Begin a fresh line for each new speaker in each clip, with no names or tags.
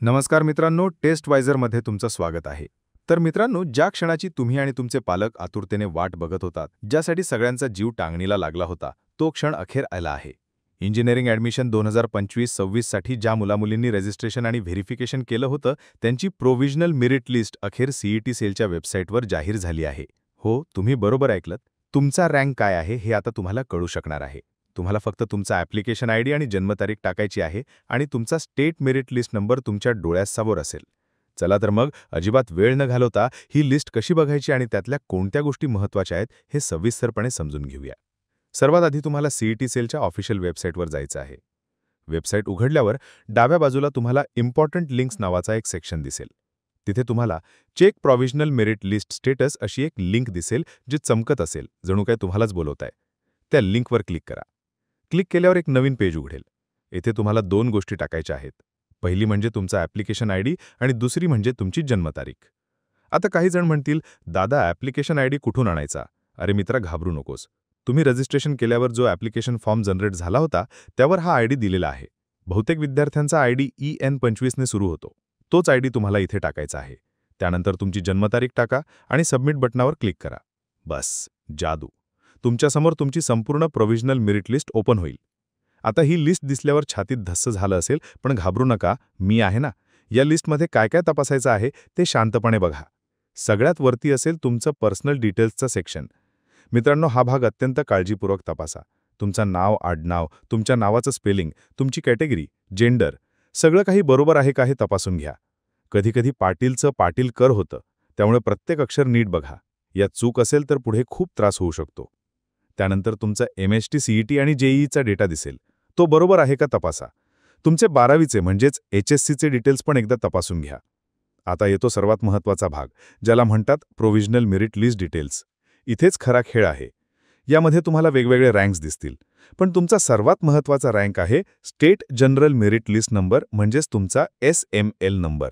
नमस्कार मित्रांनो, टेस्टवायझरमध्ये तुमचं स्वागत आहे. तर मित्रांनो, ज्या क्षणाची तुम्ही आणि तुमचे पालक आतुरतेने वाट बघत होतात, ज्यासाठी सगळ्यांचा जीव टांगणीला लागला होता, तो क्षण अखेर आला आहे. इंजिनिअरिंग ॲडमिशन 2025-26 साठी ज्या मुलामुलींनी रजिस्ट्रेशन आणि व्हेरिफिकेशन केलं होतं, त्यांची प्रोव्हिजनल मेरिट लिस्ट अखेर सीईटी सेलच्या वेबसाईटवर जाहीर झाली आहे. हो, तुम्ही बरोबर ऐकलत. तुमचा रँक काय आहे हे आता तुम्हाला कळू शकणार आहे. तुम्हाला फक्त तुमचा ॲप्लिकेशन आयडी आणि जन्मतारीख टाकायची आहे आणि तुमचा स्टेट मेरिट लिस्ट नंबर तुमच्या डोळ्यासमोर असेल. चला तर मग अजिबात वेळ न घालवता ही लिस्ट कशी बघायची आणि त्यातल्या कोणत्या गोष्टी महत्त्वाच्या आहेत हे सविस्तरपणे समजून घेऊया. सर्वात आधी तुम्हाला सीईटी सेलच्या ऑफिशियल वेबसाईटवर जायचं आहे. वेबसाईट उघडल्यावर डाव्या बाजूला तुम्हाला इम्पॉर्टंट लिंक्स नावाचा एक सेक्शन दिसेल. तिथे तुम्हाला check provisional merit list status अशी एक लिंक दिसेल जी चमकत असेल, जणू काय तुम्हालाच बोलवताय. त्या लिंकवर क्लिक करा. क्लिक केल्यावर एक नवीन पेज उघडेल. येथे तुम्हाला दोन गोष्टी टाकायच्या आहेत. पहिली म्हणजे तुमचा ॲप्लिकेशन आयडी आणि दुसरी म्हणजे तुमची जन्मतारीख. आता काही जण म्हणतील, दादा ॲप्लिकेशन आयडी कुठून आणायचा? अरे मित्रा, घाबरू नकोस. तुम्ही रजिस्ट्रेशन केल्यावर जो ॲप्लिकेशन फॉर्म जनरेट झाला होता त्यावर हा आयडी दिलेला आहे. बहुतेक विद्यार्थ्यांचा आयडी EN25 ने सुरू होतो. तोच आयडी तुम्हाला इथे टाकायचा आहे. त्यानंतर तुमची जन्मतारीख टाका आणि सबमिट बटनावर क्लिक करा. बस, जादू. तुमच्यासमोर तुमची संपूर्ण प्रोव्हिजनल मेरिट लिस्ट ओपन होईल. आता ही लिस्ट दिसल्यावर छातीत धस्स झालं असेल, पण घाबरू नका, मी आहे ना. या लिस्टमध्ये काय काय तपासायचं आहे ते शांतपणे बघा. सगळ्यात वरती असेल तुमचं पर्सनल डिटेल्सचं सेक्शन. मित्रांनो, हा भाग अत्यंत काळजीपूर्वक तपासा. तुमचं नाव, आडनाव, तुमच्या नावाचं स्पेलिंग, तुमची कॅटेगरी, जेंडर, सगळं काही बरोबर आहे का हे तपासून घ्या. कधीकधी पाटीलचं पाटीलकर होतं, त्यामुळे प्रत्येक अक्षर नीट बघा. यात चूक असेल तर पुढे खूप त्रास होऊ शकतो. त्यानंतर तुमचा MST, CET आणि JEEचा डेटा दिसेल. तो बरोबर आहे का तपासा. तुमचे 12वीचे म्हणजेच HSCचे डिटेल्स पण एकदा तपासून घ्या. आता येतो सर्वात महत्त्वाचा भाग, ज्याला म्हणतात प्रोव्हिजनल मेरिट लिस्ट डिटेल्स. इथेच खरा खेळ आहे. यामध्ये तुम्हाला वेगवेगळे रँक्स दिसतील, पण तुमचा सर्वात महत्त्वाचा रँक आहे state general merit list number, म्हणजेच तुमचा SML नंबर.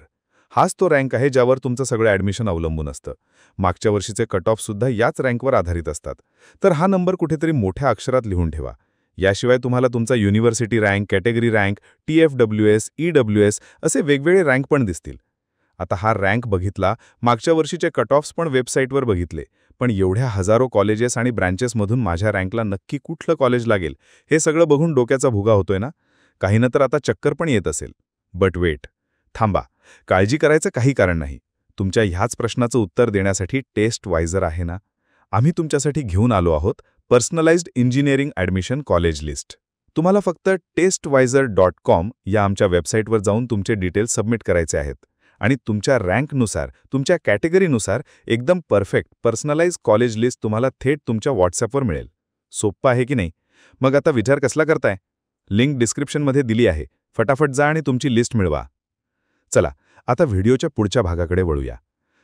हाच तो रँक आहे ज्यावर तुमचं सगळं ॲडमिशन अवलंबून असतं. मागच्या वर्षीचे कट ऑफसुद्धा याच रँकवर आधारित असतात. तर हा नंबर कुठेतरी मोठ्या अक्षरात लिहून ठेवा. याशिवाय तुम्हाला तुमचा university rank, category rank, TFWS, EWS असे वेगवेगळे रँक पण दिसतील. आता हा रँक बघितला, मागच्या वर्षीचे कट ऑफ्स पण वेबसाईटवर बघितले, पण एवढ्या हजारो कॉलेजेस आणि ब्रँचेसमधून माझ्या रँकला नक्की कुठलं कॉलेज लागेल हे सगळं बघून डोक्याचा भुगा होतोय ना. काहींना तर आता चक्कर पण येत असेल. बट वेट, थांबा. काळजी करायचं काही कारण नाही. तुमच्या ह्याच प्रश्नाचं उत्तर देण्यासाठी टेस्टवायझर आहे ना. आम्ही तुमच्यासाठी घेऊन आलो आहोत personalised engineering admission college list. तुम्हाला फक्त testwizer.com या आमच्या वेबसाईटवर जाऊन तुमचे डिटेल्स सबमिट करायचे आहेत आणि तुमच्या रँकनुसार, तुमच्या कॅटेगरीनुसार एकदम परफेक्ट पर्सनलाइज कॉलेज लिस्ट तुम्हाला थेट तुमच्या व्हॉट्सॲपवर मिळेल. सोप्पं आहे की नाही? मग आता विचार कसला करताय? लिंक डिस्क्रिप्शनमध्ये दिली आहे. फटाफट जा आणि तुमची लिस्ट मिळवा. चला, आता व्हिडिओच्या पुढच्या भागाकडे वळूया.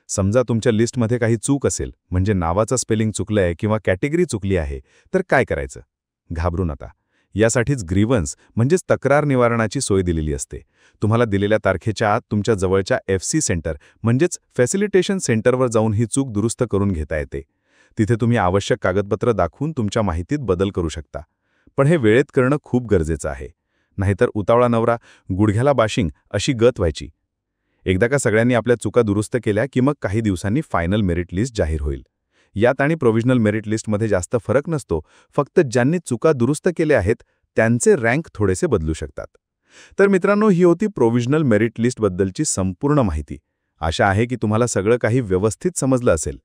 समजा तुमच्या लिस्टमध्ये काही चूक असेल, म्हणजे नावाचं स्पेलिंग चुकलं आहे किंवा कॅटेगरी चुकली आहे, तर काय करायचं? घाबरू नका. यासाठीच ग्रीव्हन्स म्हणजेच तक्रार निवारणाची सोय दिलेली असते. तुम्हाला दिलेल्या तारखेच्या आत तुमच्या जवळच्या FC सेंटर म्हणजेच फॅसिलिटेशन सेंटरवर जाऊन ही चूक दुरुस्त करून घेता येते. तिथे तुम्ही आवश्यक कागदपत्र दाखवून तुमच्या माहितीत बदल करू शकता. पण हे वेळेत करणं खूप गरजेचं आहे. नाहीतर उतावळा नवरा गुडघ्याला बाशिंग अशी गत व्हायची. एकदा का सगळ्यांनी आपल्या चुका दुरुस्त केल्या की मग काही दिवसांनी फायनल मेरिट लिस्ट जाहीर होईल. यात आणि प्रोव्हिजनल मेरिट लिस्टमध्ये जास्त फरक नसतो. फक्त ज्यांनी चुका दुरुस्त केल्या आहेत त्यांचे रँक थोडेसे बदलू शकतात. तर मित्रांनो, ही होती प्रोव्हिजनल मेरिट लिस्टबद्दलची संपूर्ण माहिती. आशा आहे की तुम्हाला सगळं काही व्यवस्थित समजलं असेल.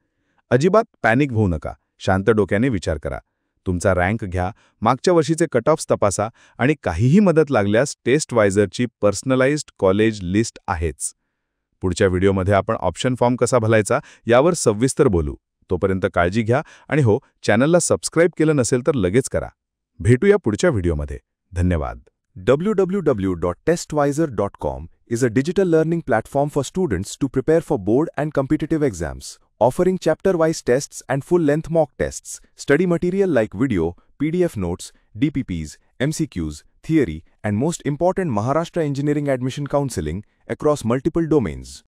अजिबात पॅनिक होऊ नका. शांत डोक्याने विचार करा. तुमचा रँक घ्या, मागच्या वर्षीचे कट ऑफ्स तपासा आणि काहीही मदत लागल्यास टेस्टवायझरची पर्सनलाइज्ड कॉलेज लिस्ट आहेच. पुढच्या व्हिडिओमध्ये आपण ऑप्शन फॉर्म कसा भरायचा यावर सविस्तर बोलू. तोपर्यंत काळजी घ्या आणि हो, चॅनलला सबस्क्राईब केलं नसेल तर लगेच करा. भेटूया पुढच्या व्हिडिओमध्ये. धन्यवाद.
www.testwizer.com is a digital learning platform for students to prepare for board and competitive exams, offering chapter-wise tests and full-length mock tests, study material like video, PDF notes, DPPs, MCQs, theory, and most important Maharashtra Engineering Admission Counseling across multiple domains.